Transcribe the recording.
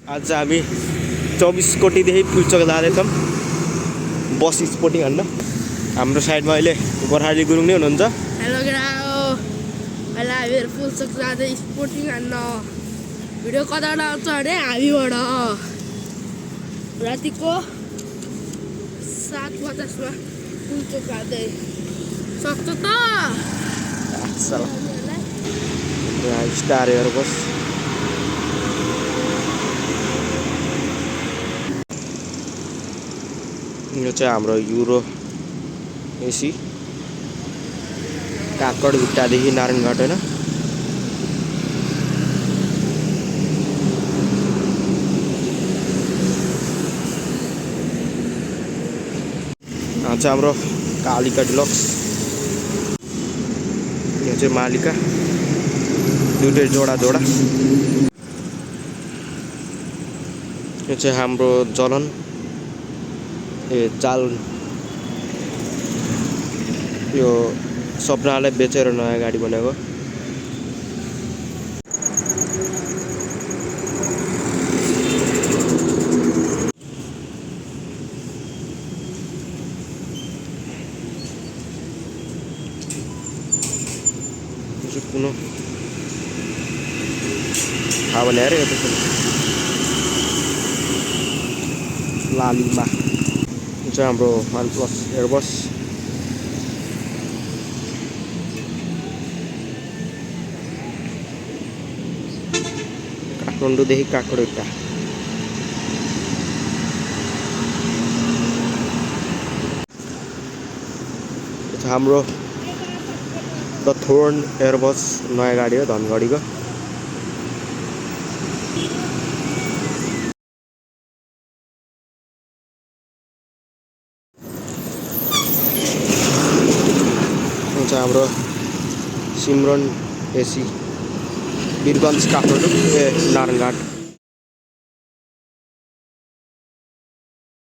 आज हामी 24 कोटीदेखि पुलचोक जाँदैछौँ बस स्पोर्टिङ हान्न। हाम्रो साइडमा अहिले गोर्खाली गुरुङ नै हुनुहुन्छ। हेलो ग्राहो, अहिले हामीहरू पुलचोक जाँदै स्पोर्टिङ हान्न। भिडियो कताबाट आउँछ भने हामीबाट रातिको 7:50 पुलचोक जाँदै सक्छ त स्टार एयर बस यो चाहिँ हाम्रो युरो एसी काकडभिट्टादेखि नारायणघाट होइन। चाहिँ हाम्रो कालिका डिलक्स, यो चाहिँ मालिका, दुईटै जोडा जोडा। यो चाहिँ हाम्रो जलन चाल, यो सपनालाई बेचेर नयाँ गाडी बनाएको। कुनो थाहा भने अरे लालिमा चाहिँ हाम्रो OnePlus एयरबस। काठमाडौँदेखि काकडभिट्टा। हाम्रो द थोर्न एयरबस नयाँ गाडी हो धनगढीको। हाम्रो सिमरन एसी वीरगन्ज काठमाडौँ नारायणघाट।